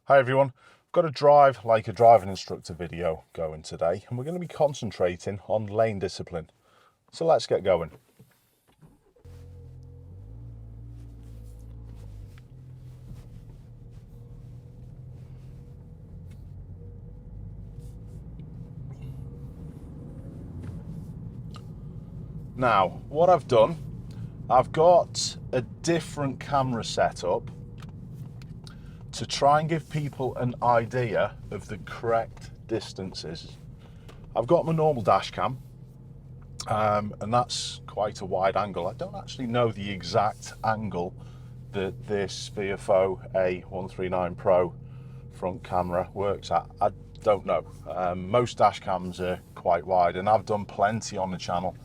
Hi everyone, I've got a drive like a driving instructor video going today, and we're going to be concentrating on lane discipline. So let's get going. Now, what I've done, I've got a different camera setup to try and give people an idea of the correct distances. I've got my normal dash cam, and that's quite a wide angle. I don't actually know the exact angle that this VFO A139 Pro front camera works at. I don't know. Most dash cams are quite wide, and I've done plenty on the channel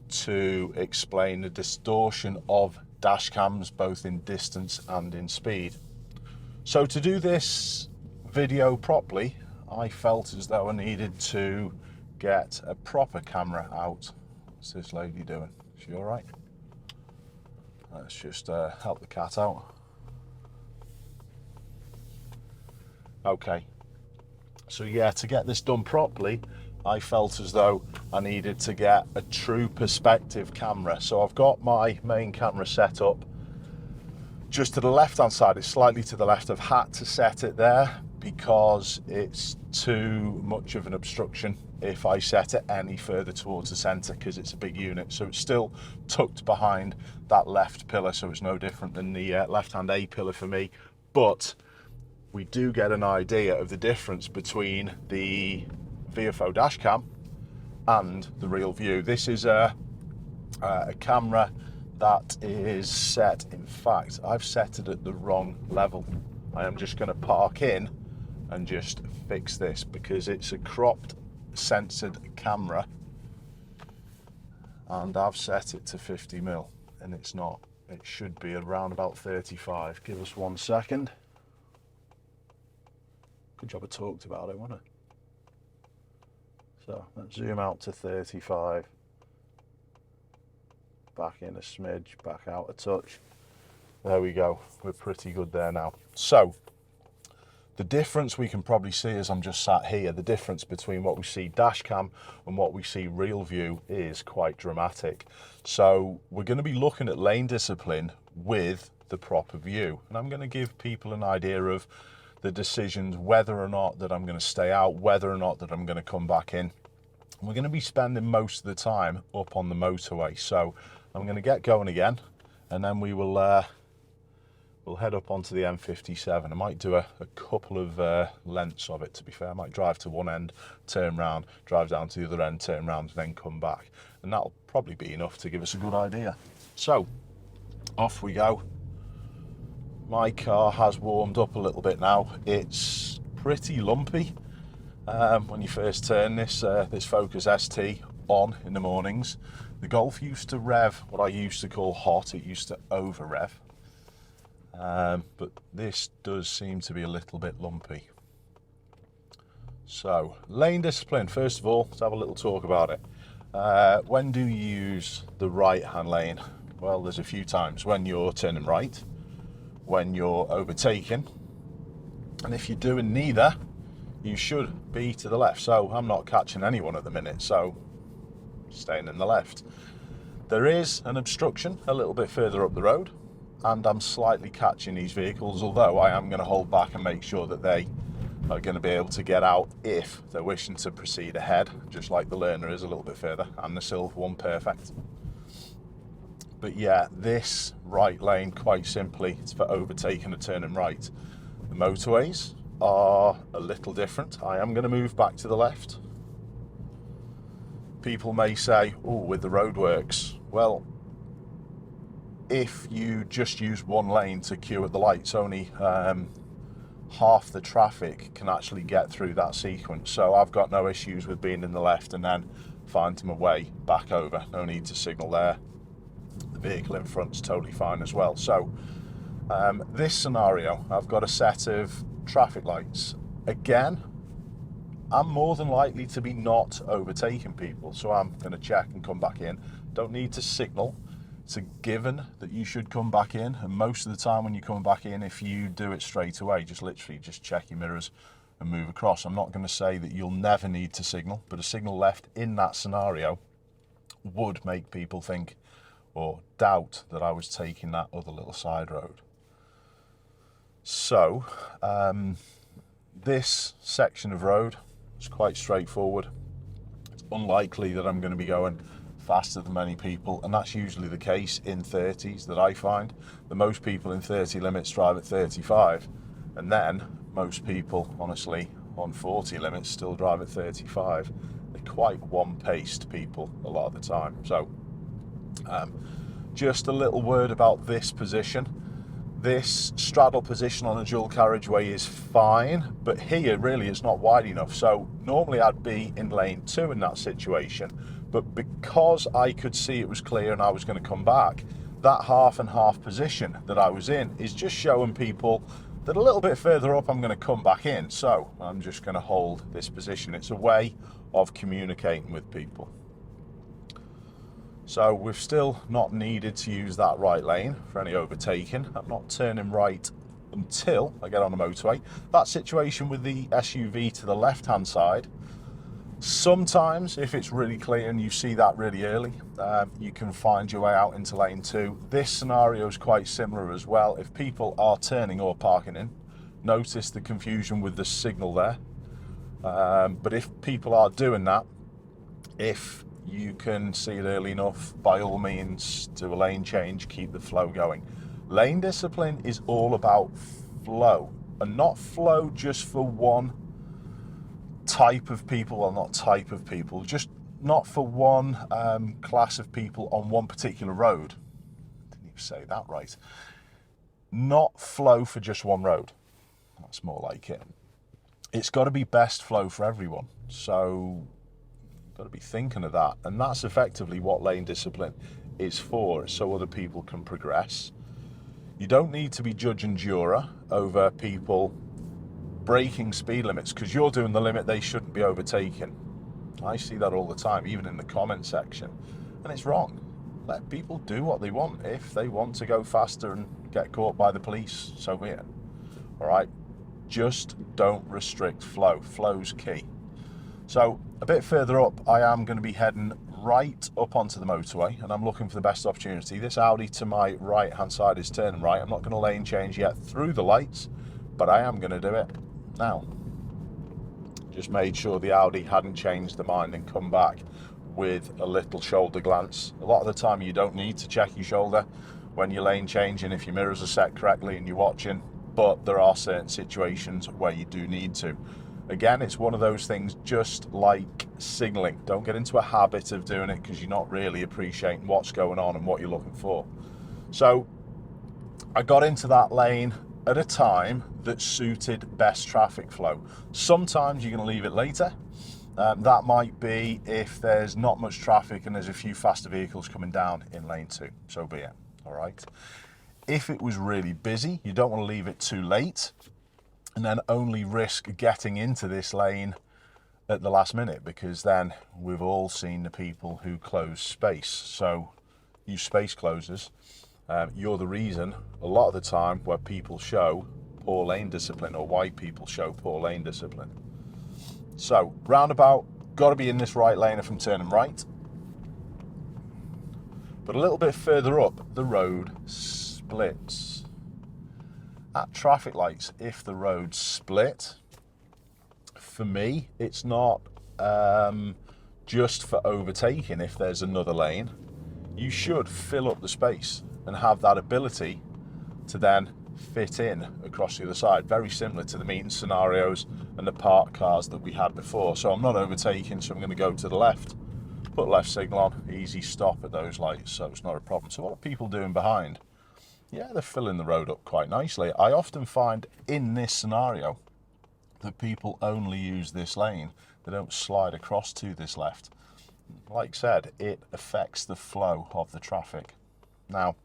to explain the distortion of dash cams both in distance and in speed. So to do this video properly, I felt as though I needed to get a proper camera out. What's this lady doing? Is she all right? Let's just help the cat out. Okay, so yeah, to get this done properly, I felt as though I needed to get a true perspective camera. So I've got my main camera set up just to the left hand side. It's slightly to the left. I've had to set it there because it's too much of an obstruction if I set it any further towards the center, because it's a big unit. So it's still tucked behind that left pillar, so it's no different than the left hand A pillar for me. But we do get an idea of the difference between the VFO dash cam and the real view. This is a camera that is set, in fact, I've set it at the wrong level. I am just going to park in and just fix this because it's a cropped censored camera, and I've set it to 50mm and it's not. It should be around about 35. Give us 1 second. Good job I talked about it, wasn't it? So let's zoom out to 35. Back in a smidge, back out a touch. There we go. We're pretty good there now. So the difference we can probably see as I'm just sat here, the difference between what we see dash cam and what we see real view is quite dramatic. So we're going to be looking at lane discipline with the proper view, and I'm going to give people an idea of the decisions, whether or not that I'm going to stay out, whether or not that I'm going to come back in. And we're going to be spending most of the time up on the motorway. So I'm going to get going again, and then we will we'll head up onto the M57. I might do a couple of lengths of it, to be fair. I might drive to one end, turn round, drive down to the other end, turn round, and then come back. And that'll probably be enough to give us a good idea. So off we go. My car has warmed up a little bit now. It's pretty lumpy when you first turn this Focus ST on in the mornings. The Golf used to rev what I used to call hot. It used to over rev, but this does seem to be a little bit lumpy. So lane discipline, first of all, let's have a little talk about it. When do you use the right hand lane? Well, there's a few times. When you're turning right, when you're overtaking, and if you're doing neither, you should be to the left. So I'm not catching anyone at the minute, so staying in the left. There is an obstruction a little bit further up the road, and I'm slightly catching these vehicles, although I am going to hold back and make sure that they are going to be able to get out if they're wishing to proceed ahead, just like the learner is a little bit further, and the silver one perfect. But yeah, this right lane, quite simply, it's for overtaking and turning right. The motorways are a little different. I am going to move back to the left. People may say, oh, with the roadworks. Well, if you just use one lane to queue at the lights, only half the traffic can actually get through that sequence. So I've got no issues with being in the left and then finding my way back over. No need to signal there. The vehicle in front's totally fine as well. So this scenario, I've got a set of traffic lights. Again, I'm more than likely to be not overtaking people, so I'm going to check and come back in. Don't need to signal it's a given that you should come back in, and most of the time when you come back in, if you do it straight away, just literally just check your mirrors and move across. I'm not going to say that you'll never need to signal, but a signal left in that scenario would make people think or doubt that I was taking that other little side road. So this section of road is quite straightforward. It's unlikely that I'm going to be going faster than many people, and that's usually the case in 30s that I find. The most people in 30 limits drive at 35, and then most people honestly on 40 limits still drive at 35. They're quite one-paced people a lot of the time. So just a little word about this position. This straddle position on a dual carriageway is fine, but here really it's not wide enough. So normally I'd be in lane 2 in that situation, but because I could see it was clear and I was going to come back, that half and half position that I was in is just showing people that a little bit further up I'm going to come back in. So I'm just going to hold this position. It's a way of communicating with people. So we've still not needed to use that right lane for any overtaking. I'm not turning right until I get on the motorway. That situation with the SUV to the left-hand side, sometimes if it's really clear and you see that really early, you can find your way out into lane 2. This scenario is quite similar as well. If people are turning or parking in, notice the confusion with the signal there. But if people are doing that, if you can see it early enough, by all means do a lane change, keep the flow going. Lane discipline is all about flow, and not flow just for one type of people, well, not type of people, just not for one class of people on one particular road. Didn't even say that right. Not flow for just one road. That's more like it. It's got to be best flow for everyone. So got to be thinking of that, and that's effectively what lane discipline is for, so other people can progress. You don't need to be judge and juror over people breaking speed limits because you're doing the limit they shouldn't be overtaking. I see that all the time, even in the comment section, and it's wrong. Let people do what they want. If they want to go faster and get caught by the police, so be it. All right, just don't restrict flow. Flow's key. So a bit further up, I am going to be heading right up onto the motorway, and I'm looking for the best opportunity. This Audi to my right hand side is turning right. I'm not going to lane change yet through the lights, but I am going to do it now. Just made sure the Audi hadn't changed their mind and come back with a little shoulder glance. A lot of the time you don't need to check your shoulder when you're lane changing if your mirrors are set correctly and you're watching, but there are certain situations where you do need to. Again, it's one of those things just like signalling. Don't get into a habit of doing it because you're not really appreciating what's going on and what you're looking for. So I got into that lane at a time that suited best traffic flow. Sometimes you're going to leave it later. That might be if there's not much traffic and there's a few faster vehicles coming down in lane 2. So be it. All right. If it was really busy, you don't want to leave it too late and then only risk getting into this lane at the last minute, because then we've all seen the people who close space. So you space closers, you're the reason a lot of the time where people show poor lane discipline, or why people show poor lane discipline. So roundabout, got to be in this right lane if I'm turning right. But a little bit further up, the road splits. At traffic lights, if the road split, for me, it's not just for overtaking. If there's another lane, you should fill up the space and have that ability to then fit in across the other side. Very similar to the meeting scenarios and the parked cars that we had before. So I'm not overtaking, so I'm going to go to the left, put left signal on, easy stop at those lights, so it's not a problem. So what are people doing behind? Yeah, they're filling the road up quite nicely. I often find in this scenario that people only use this lane. They don't slide across to this left. Like I said, it affects the flow of the traffic. Now,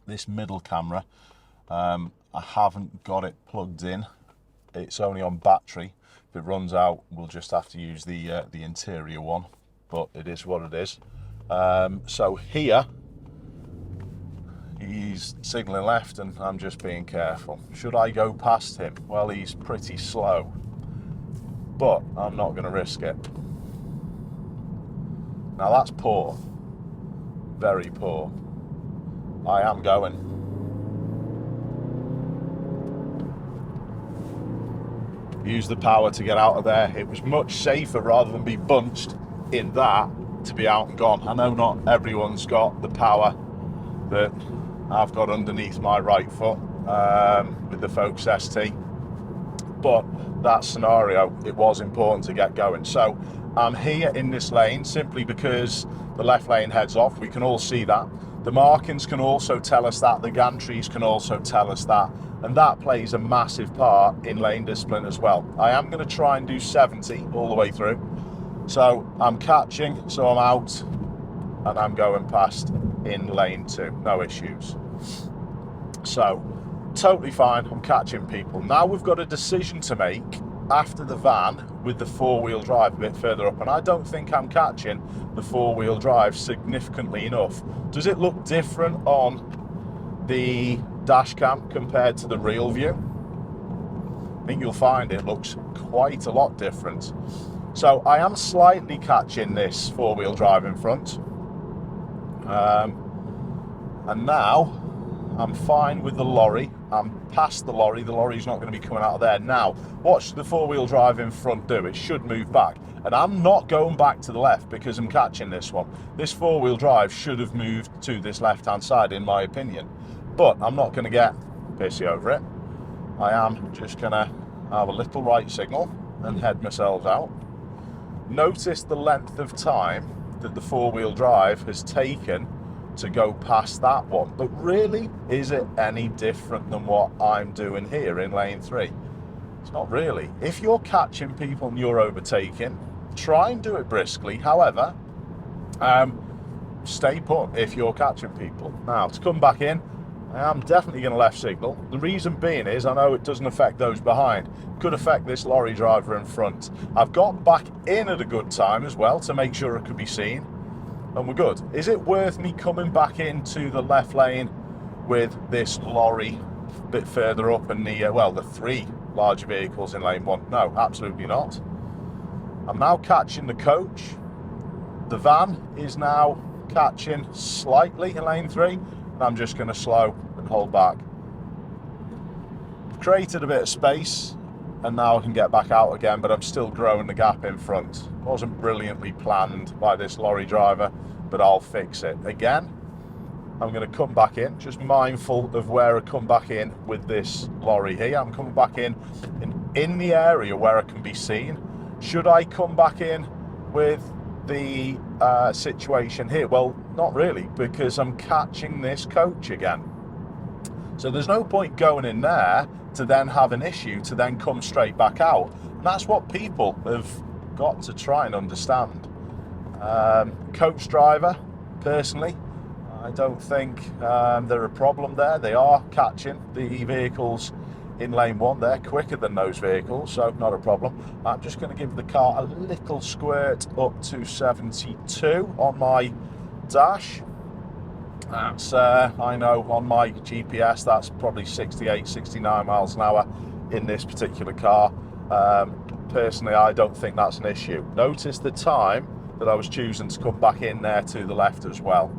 this middle camera, I haven't got it plugged in. It's only on battery. If it runs out, we'll just have to use the interior one, but it is what it is. So here, he's signalling left and I'm just being careful. Should I go past him? Well, he's pretty slow, but I'm not going to risk it. Now that's poor, very poor. I am going. Use the power to get out of there. It was much safer rather than be bunched in that to be out and gone. I know not everyone's got the power that I've got underneath my right foot with the Focus ST, but that scenario, it was important to get going. So I'm here in this lane simply because the left lane heads off. We can all see that. The markings can also tell us that. The gantries can also tell us that. And that plays a massive part in lane discipline as well. I am going to try and do 70 all the way through. So I'm catching, so I'm out, and I'm going past in lane 2. No issues. So totally fine. I'm catching people. Now we've got a decision to make after the van with the 4-wheel drive a bit further up, and I don't think I'm catching the 4-wheel drive significantly enough. Does it look different on the dash cam compared to the real view? I think you'll find it looks quite a lot different. So I am slightly catching this 4-wheel drive in front, and now I'm fine with the lorry. I'm past the lorry's not going to be coming out of there. Now, what should the 4-wheel drive in front do? It should move back. And I'm not going back to the left because I'm catching this one. This 4-wheel drive should have moved to this left-hand side, in my opinion. But I'm not going to get pissy over it. I am just going to have a little right signal and head myself out. Notice the length of time that the 4-wheel drive has taken to go past that one, but really, is it any different than what I'm doing here in lane 3? It's not really. If you're catching people and you're overtaking, try and do it briskly. However, stay put if you're catching people. Now, to come back in, I am definitely going to left signal. The reason being is I know it doesn't affect those behind. It could affect this lorry driver in front. I've got back in at a good time as well to make sure it could be seen. And we're good. Is it worth me coming back into the left lane with this lorry a bit further up and the 3 larger vehicles in lane 1? No, absolutely not. I'm now catching the coach. The van is now catching slightly in lane 3, and I'm just going to slow and hold back. I've created a bit of space, and now I can get back out again, but I'm still growing the gap in front. It wasn't brilliantly planned by this lorry driver, but I'll fix it. Again, I'm going to come back in, just mindful of where I come back in with this lorry here. I'm coming back in the area where I can be seen. Should I come back in with the situation here? Well, not really, because I'm catching this coach again. So there's no point going in there to then have an issue to then come straight back out. And that's what people have got to try and understand. Coach driver, personally, I don't think they're a problem there. They are catching the vehicles in lane 1. They're quicker than those vehicles, so not a problem. I'm just going to give the car a little squirt up to 72 on my dash. That's, I know on my GPS, that's probably 68, 69 miles an hour in this particular car. Personally, I don't think that's an issue. Notice the time that I was choosing to come back in there to the left as well.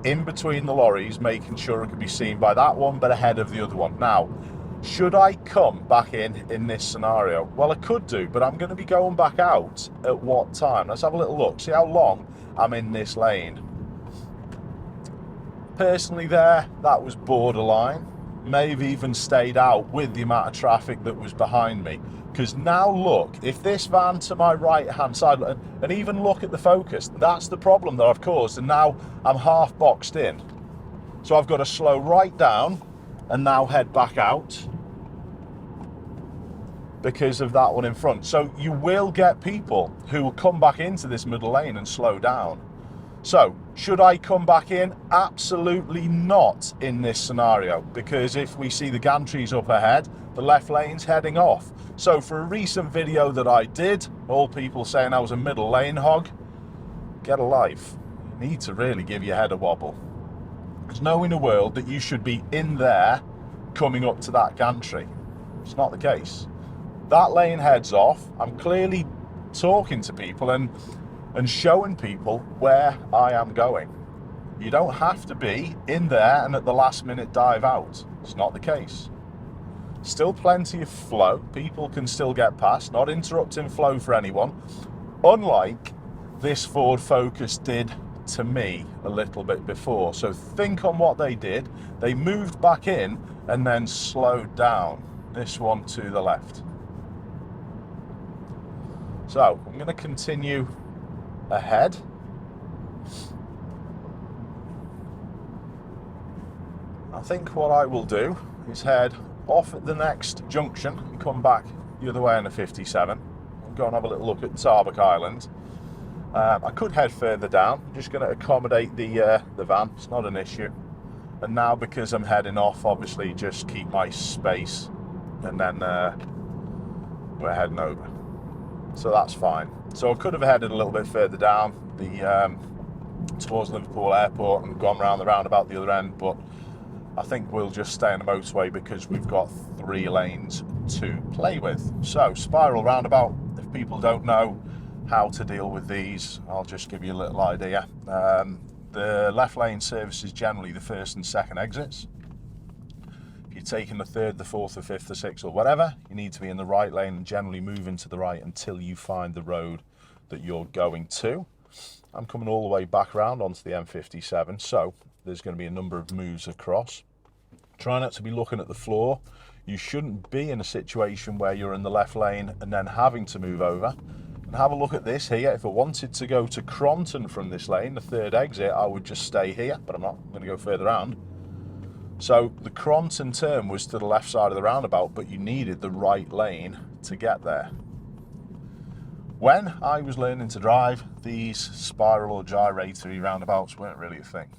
In between the lorries, making sure it could be seen by that one, but ahead of the other one. Now, should I come back in this scenario? Well, I could do, but I'm going to be going back out at what time? Let's have a little look. See how long I'm in this lane. Personally there, that was borderline. May have even stayed out with the amount of traffic that was behind me. Because now look, if this van to my right hand side, and even look at the Focus, that's the problem that I've caused, and now I'm half boxed in. So I've got to slow right down and now head back out because of that one in front. So you will get people who will come back into this middle lane and slow down. So should I come back in? Absolutely not in this scenario, because if we see the gantries up ahead, the left lane's heading off. So for a recent video that I did, all people saying I was a middle lane hog, get a life. You need to really give your head a wobble. There's no inner world that you should be in there coming up to that gantry. It's not the case. That lane heads off. I'm clearly talking to people and showing people where I am going. You don't have to be in there and at the last minute dive out. It's not the case. Still plenty of flow. People can still get past, not interrupting flow for anyone. Unlike this Ford Focus did to me a little bit before. So think on what they did. They moved back in and then slowed down. This one to the left. So I'm going to continue ahead. I think what I will do is head off at the next junction and come back the other way on the 57 and go and have a little look at Tarbuck Island. I could head further down. I'm just going to accommodate the van. It's not an issue. And now, because I'm heading off, obviously just keep my space, and then we're heading over. So that's fine. So I could have headed a little bit further down towards Liverpool Airport and gone round the roundabout the other end, but I think we'll just stay on the motorway because we've got 3 lanes to play with. So spiral roundabout, if people don't know how to deal with these, I'll just give you a little idea. The left lane services generally the first and second exits. If you're taking the third, the fourth, the fifth, the sixth, or whatever, you need to be in the right lane and generally move into the right until you find the road that you're going to. I'm coming all the way back around onto the M57, so there's going to be a number of moves across. Try not to be looking at the floor. You shouldn't be in a situation where you're in the left lane and then having to move over. And have a look at this here. If I wanted to go to Cronton from this lane, the third exit, I would just stay here, but I'm not. I'm going to go further around. So the Cronton turn was to the left side of the roundabout, but you needed the right lane to get there. When I was learning to drive, these spiral or gyratory roundabouts weren't really a thing.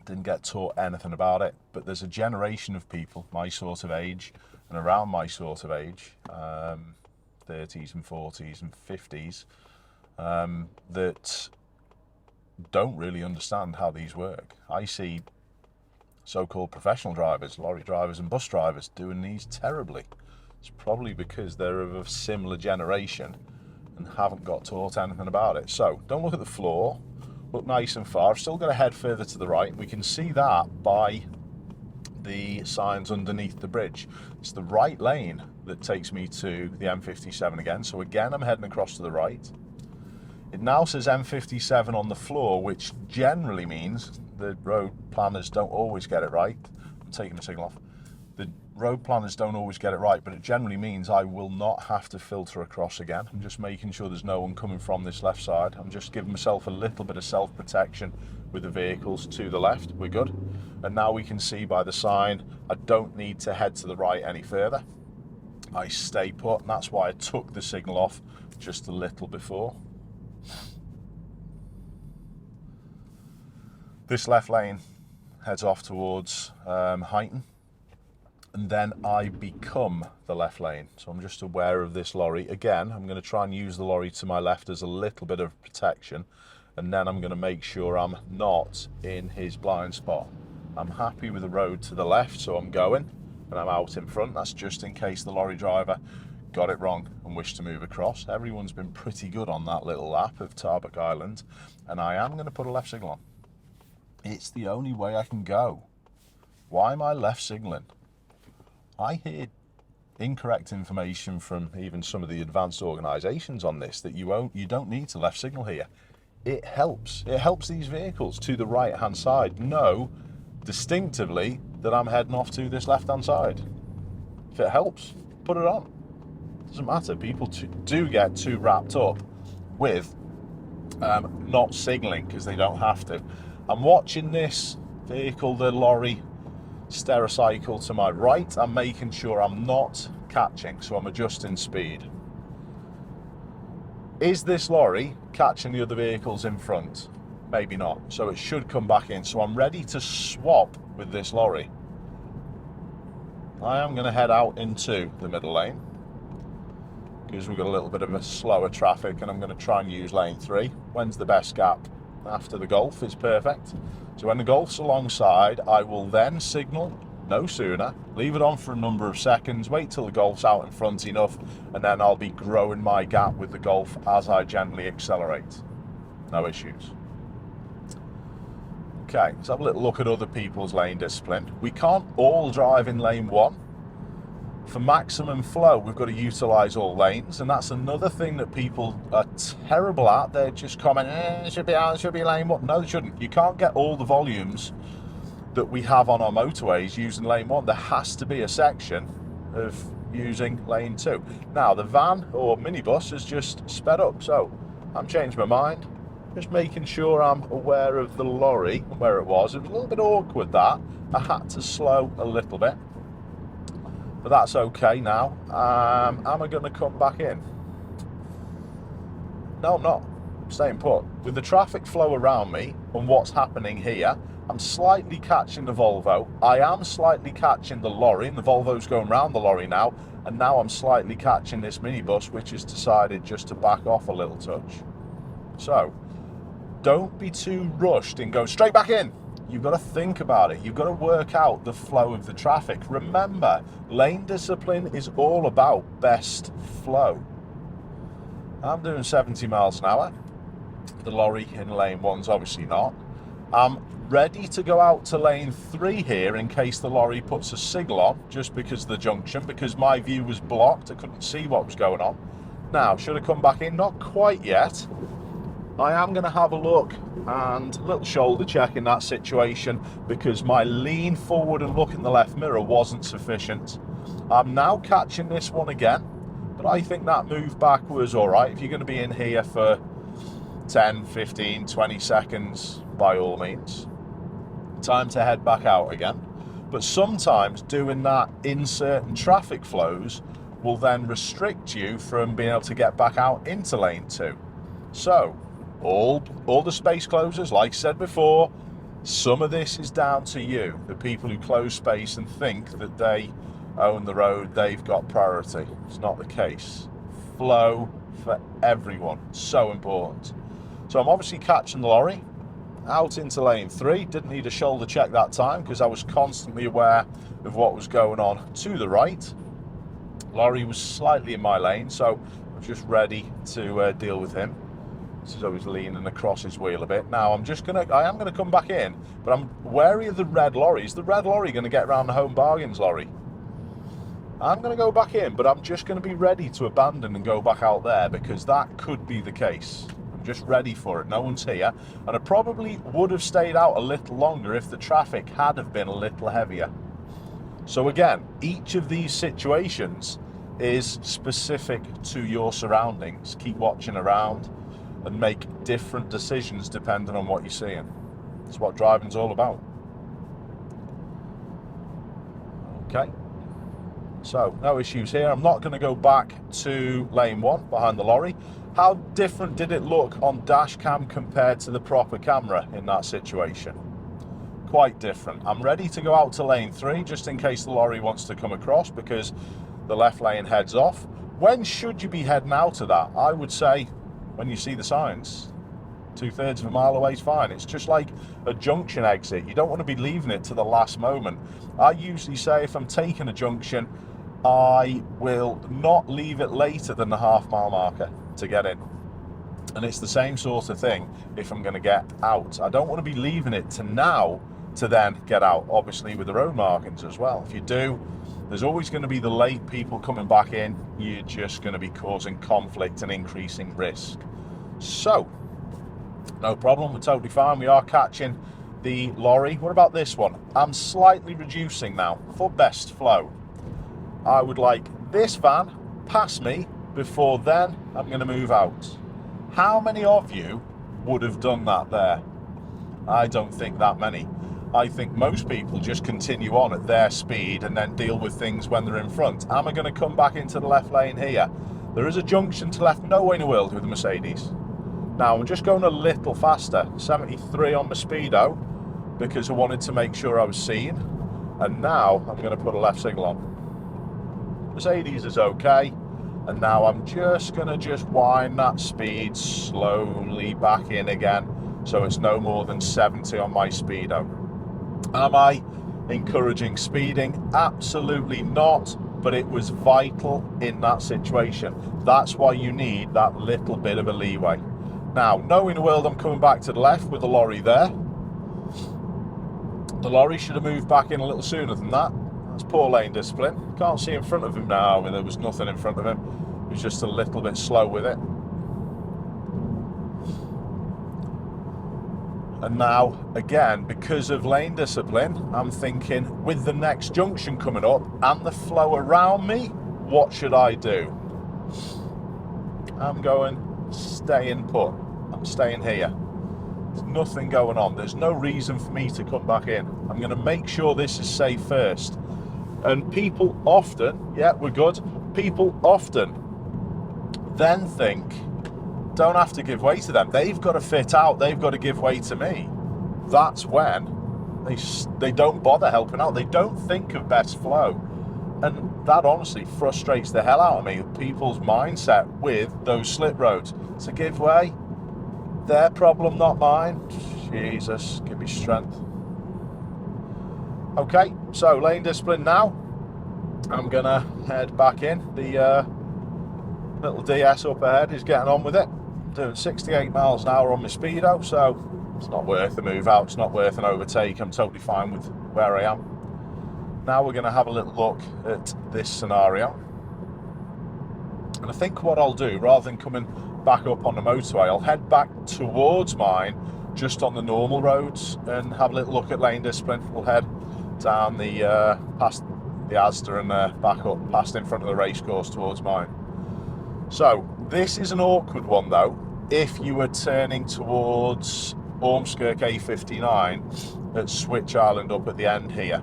Didn't get taught anything about it, but there's a generation of people my sort of age and around my sort of age, 30s and 40s and 50s, that don't really understand how these work. I see so-called professional drivers, lorry drivers and bus drivers doing these terribly. It's probably because they're of a similar generation and haven't got taught anything about it. So don't look at the floor, look nice and far. I've still got to head further to the right. We can see that by the signs underneath the bridge. It's the right lane that takes me to the M57 again. So again, I'm heading across to the right. It now says M57 on the floor, which generally means the road planners don't always get it right. I'm taking the signal off. The road planners don't always get it right, but it generally means I will not have to filter across again. I'm just making sure there's no one coming from this left side. I'm just giving myself a little bit of self-protection with the vehicles to the left. We're good. And now we can see by the sign, I don't need to head to the right any further. I stay put, and that's why I took the signal off just a little before. This left lane heads off towards Heighton, and then I become the left lane. So I'm just aware of this lorry. Again, I'm going to try and use the lorry to my left as a little bit of protection, and then I'm going to make sure I'm not in his blind spot. I'm happy with the road to the left, so I'm going, and I'm out in front. That's just in case the lorry driver got it wrong and wished to move across. Everyone's been pretty good on that little lap of Tarbuck Island, and I am going to put a left signal on. It's the only way I can go. Why am I left signaling? I hear incorrect information from even some of the advanced organisations on this, that you don't need to left signal here. It helps. It helps these vehicles to the right-hand side know distinctively that I'm heading off to this left-hand side. If it helps, put it on. Doesn't matter. People do get too wrapped up with not signalling because they don't have to. I'm watching this vehicle, the lorry, Stericycle to my right. I'm making sure I'm not catching, so I'm adjusting speed. Is this lorry catching the other vehicles in front? Maybe not, so it should come back in. So I'm ready to swap with this lorry. I am going to head out into the middle lane because we've got a little bit of a slower traffic, and I'm going to try and use lane 3. When's the best gap after the Golf is perfect. So when the Golf's alongside, I will then signal no sooner, leave it on for a number of seconds, wait till the Golf's out in front enough, and then I'll be growing my gap with the Golf as I gently accelerate. No issues. Okay, let's have a little look at other people's lane discipline. We can't all drive in lane 1. For maximum flow, we've got to utilise all lanes, and that's another thing that people are terrible at. They're just commenting, it should be lane 1. No, they shouldn't. You can't get all the volumes that we have on our motorways using lane 1. There has to be a section of using lane 2. Now, the van or minibus has just sped up, so I'm changing my mind. Just making sure I'm aware of the lorry and where it was. It was a little bit awkward that. I had to slow a little bit. But that's okay now. Am I going to come back in? No, I'm not. I'm staying put. With the traffic flow around me and what's happening here, I'm slightly catching the Volvo. I am slightly catching the lorry, and the Volvo's going round the lorry now. And now I'm slightly catching this minibus, which has decided just to back off a little touch. So, don't be too rushed and go straight back in. You've got to think about it. You've got to work out the flow of the traffic. Remember, lane discipline is all about best flow. I'm doing 70 miles an hour. The lorry in lane 1's obviously not. I'm ready to go out to lane 3 here in case the lorry puts a signal on, just because of the junction, because my view was blocked. I couldn't see what was going on. Now, should I come back in? Not quite yet. I am going to have a look and a little shoulder check in that situation, because my lean forward and look in the left mirror wasn't sufficient. I'm now catching this one again, but I think that move back was all right. If you're going to be in here for 10, 15, 20 seconds, by all means, time to head back out again. But sometimes doing that in certain traffic flows will then restrict you from being able to get back out into lane 2. So, all the space closers, like I said before, some of this is down to you, the people who close space and think that they own the road, they've got priority. It's not the case. Flow for everyone, so important. So I'm obviously catching the lorry out into lane 3. Didn't need a shoulder check that time because I was constantly aware of what was going on to the right. Lorry was slightly in my lane, so I was just ready to deal with him. So I was leaning across his wheel a bit. Now I am gonna come back in, but I'm wary of the red lorry. Is the red lorry gonna get around the Home Bargains lorry? I'm gonna go back in, but I'm just gonna be ready to abandon and go back out there, because that could be the case. I'm just ready for it. No one's here, and I probably would have stayed out a little longer if the traffic had have been a little heavier. So again, each of these situations is specific to your surroundings. Keep watching around and make different decisions depending on what you're seeing. That's what driving's all about. Okay, so no issues here. I'm not going to go back to lane 1 behind the lorry. How different did it look on dash cam compared to the proper camera in that situation? Quite different. I'm ready to go out to lane 3 just in case the lorry wants to come across, because the left lane heads off. When should you be heading out of that? I would say when you see the signs. 2/3 of a mile away is fine. It's just like a junction exit. You don't want to be leaving it to the last moment. I usually say if I'm taking a junction, I will not leave it later than the half-mile marker to get in. And it's the same sort of thing if I'm going to get out. I don't want to be leaving it to now to then get out, obviously with the road markings as well. If you do, there's always going to be the late people coming back in. You're just going to be causing conflict and increasing risk. So, no problem, we're totally fine. We are catching the lorry. What about this one? I'm slightly reducing now for best flow. I would like this van past me before then I'm going to move out. How many of you would have done that there? I don't think that many. I think most people just continue on at their speed and then deal with things when they're in front. Am I going to come back into the left lane here? There is a junction to left, no way in the world with the Mercedes. Now I'm just going a little faster, 73 on my speedo, because I wanted to make sure I was seen. And now I'm going to put a left signal on. Mercedes is okay. And now I'm just going to wind that speed slowly back in again. so it's no more than 70 on my speedo. Am I encouraging speeding? Absolutely not, but it was vital in that situation. That's why you need that little bit of a leeway. Now, knowing the world, I'm coming back to the left with the lorry there. The lorry should have moved back in a little sooner than that. That's poor lane discipline. Can't see in front of him now. There was nothing in front of him. He was just a little bit slow with it. And now, again, because of lane discipline, I'm thinking, with the next junction coming up and the flow around me, what should I do? I'm going, staying put. I'm staying here. There's nothing going on. There's no reason for me to come back in. I'm going to make sure this is safe first. And people often, yeah, we're good. People often then think, don't have to give way to them. They've got to fit out. They've got to give way to me. That's when they don't bother helping out. They don't think of best flow. And that honestly frustrates the hell out of me. People's mindset with those slip roads. To give way, their problem, not mine. Jesus, give me strength. Okay, so lane discipline now. I'm gonna head back in. The little DS up ahead is getting on with it. Doing 68 miles an hour on my speedo, so it's not worth a move out. It's not worth an overtake. I'm totally fine with where I am. Now we're going to have a little look at this scenario. And I think what I'll do, rather than coming back up on the motorway, I'll head back towards mine, just on the normal roads, and have a little look at lane discipline. We'll head down the past the Asda and back up, past in front of the racecourse towards mine. So this is an awkward one though. If you were turning towards Ormskirk A59 at Switch Island up at the end here,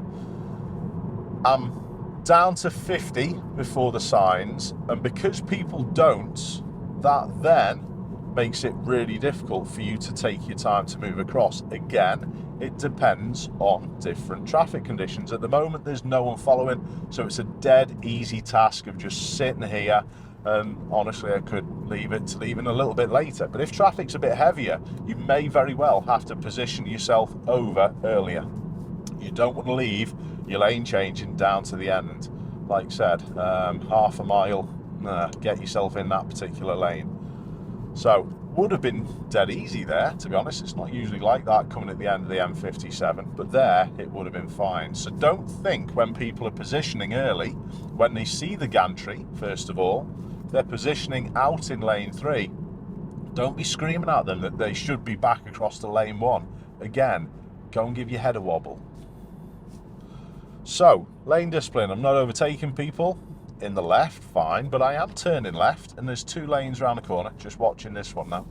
I'm down to 50 before the signs, and because people don't, that then makes it really difficult for you to take your time to move across. Again, it depends on different traffic conditions. At the moment, there's no one following, so it's a dead easy task of just sitting here, and honestly, I could leave it to leaving a little bit later. But if traffic's a bit heavier, you may very well have to position yourself over earlier. You don't want to leave your lane changing down to the end. Like I said, half a mile, get yourself in that particular lane. So, would have been dead easy there, to be honest. It's not usually like that coming at the end of the M57, but there it would have been fine. So don't think when people are positioning early, when they see the gantry, first of all, they're positioning out in lane 3. Don't be screaming at them that they should be back across to lane 1. Again, go and give your head a wobble. So, lane discipline. I'm not overtaking people in the left, fine, but I am turning left, and there's 2 lanes around the corner. Just watching this one now.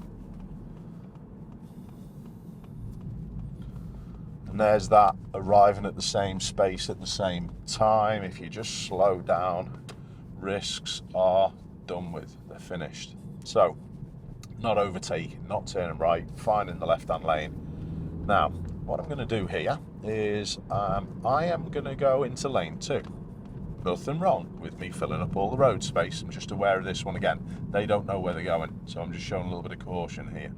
And there's that arriving at the same space at the same time. If you just slow down, risks are done with. They're finished. So, not overtaking, not turning right, fine in the left-hand lane. Now, what I'm going to do here is I am going to go into lane 2. Nothing wrong with me filling up all the road space. I'm just aware of this one again. They don't know where they're going, so I'm just showing a little bit of caution here.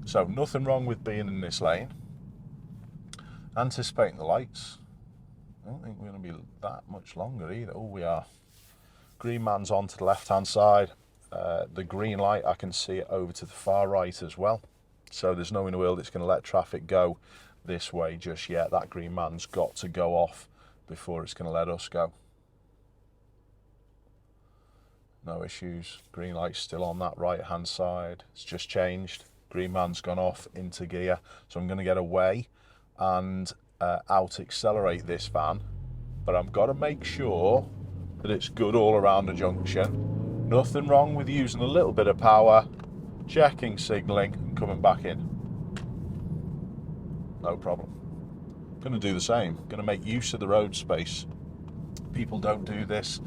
So nothing wrong with being in this lane. Anticipating the lights. I don't think we're going to be that much longer either. Oh, we are. Green man's on to the left-hand side. The green light, I can see it over to the far right as well. So there's no in the world it's going to let traffic go this way just yet. That green man's got to go off before it's going to let us go. No issues. Green light's still on that right hand side. It's just changed. Green man's gone off into gear. So I'm going to get away and out accelerate this van. But I've got to make sure that it's good all around the junction. Nothing wrong with using a little bit of power, checking signalling and coming back in. No problem. Going to do the same. Going to make use of the road space. People don't do this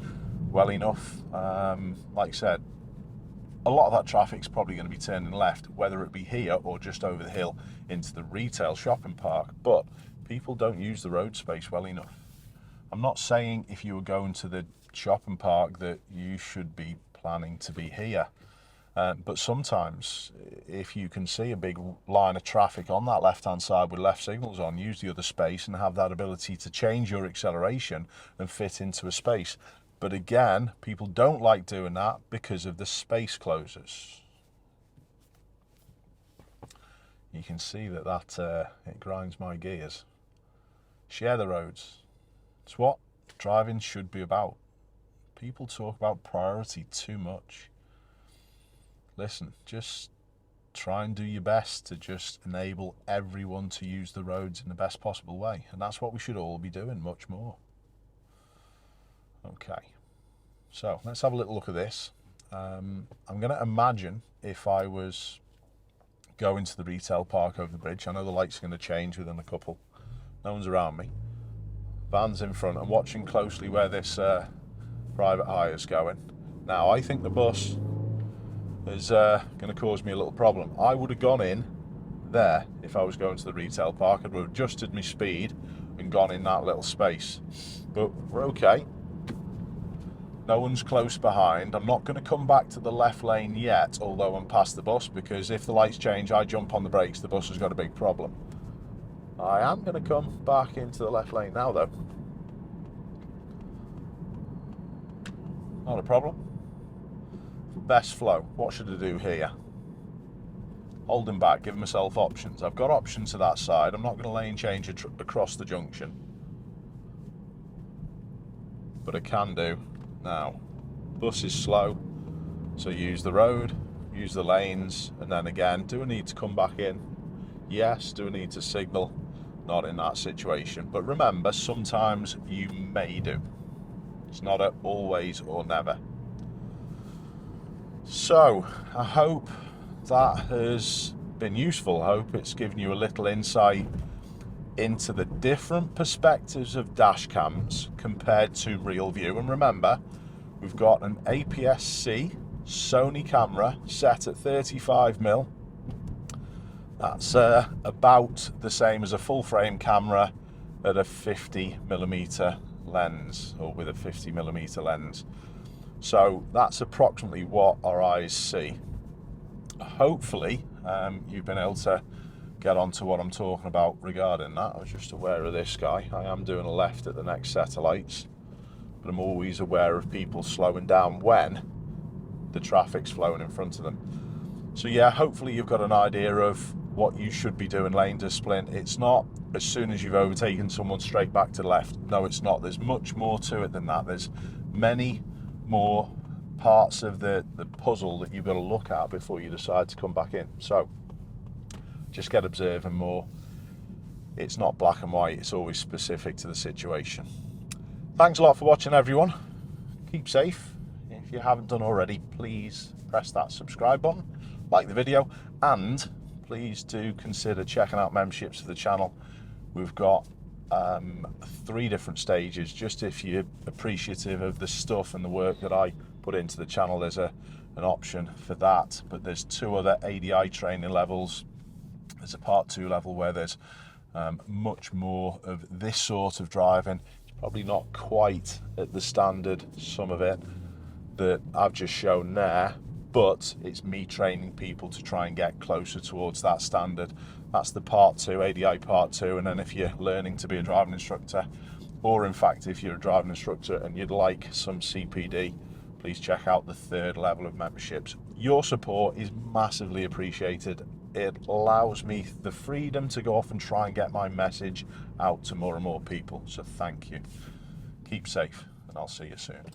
well enough. Like I said, a lot of that traffic's probably going to be turning left, whether it be here or just over the hill into the retail shopping park, but people don't use the road space well enough. I'm not saying if you were going to the shopping park that you should be planning to be here. But sometimes, if you can see a big line of traffic on that left-hand side with left signals on, use the other space and have that ability to change your acceleration and fit into a space. But again, people don't like doing that because of the space closures. You can see that it grinds my gears. Share the roads. It's what driving should be about. People talk about priority too much. Listen, just try and do your best to just enable everyone to use the roads in the best possible way. And that's what we should all be doing, much more. Okay, so let's have a little look at this. I'm going to imagine if I was going to the retail park over the bridge, I know the lights are going to change within a couple. No one's around me. Van's in front. I'm watching closely where this private hire is going. Now, I think the bus is going to cause me a little problem. I would have gone in there if I was going to the retail park. I would have adjusted my speed and gone in that little space. But we're okay. No one's close behind. I'm not going to come back to the left lane yet, although I'm past the bus, because if the lights change, I jump on the brakes, the bus has got a big problem. I am going to come back into the left lane now, though. Not a problem. Best flow. What should I do here? Holding back, giving myself options. I've got options to that side. I'm not going to lane change across the junction, but I can do now. Bus is slow, so use the road, use the lanes, and then again, do I need to come back in? Yes. Do I need to signal? Not in that situation. But remember, sometimes you may do. It's not a always or never. So, I hope that has been useful. I hope it's given you a little insight into the different perspectives of dash cams compared to real view. And remember, we've got an APS-C Sony camera set at 35mm. That's about the same as a full frame camera at a 50mm lens, or with a 50mm lens. So that's approximately what our eyes see. Hopefully you've been able to get onto what I'm talking about regarding that. I was just aware of this guy. I am doing a left at the next set of lights, but I'm always aware of people slowing down when the traffic's flowing in front of them. So yeah, hopefully you've got an idea of what you should be doing lane discipline. It's not as soon as you've overtaken someone straight back to the left. No, it's not. There's much more to it than that. There's many more parts of the puzzle that you've got to look at before you decide to come back in. So just get observing more. It's not black and white. It's always specific to the situation. Thanks a lot for watching, everyone. Keep safe. If you haven't done already, please press that subscribe button, like the video, and please do consider checking out memberships for the channel. We've got 3 different stages. Just if you're appreciative of the stuff and the work that I put into the channel, there's an option for that. But there's 2 other ADI training levels. There's a part 2 level where there's much more of this sort of driving. It's probably not quite at the standard, some of it, that I've just shown there, but it's me training people to try and get closer towards that standard. That's the part 2, ADI part 2, and then if you're learning to be a driving instructor, or in fact if you're a driving instructor and you'd like some CPD, please check out the 3rd level of memberships. Your support is massively appreciated. It allows me the freedom to go off and try and get my message out to more and more people, so thank you. Keep safe, and I'll see you soon.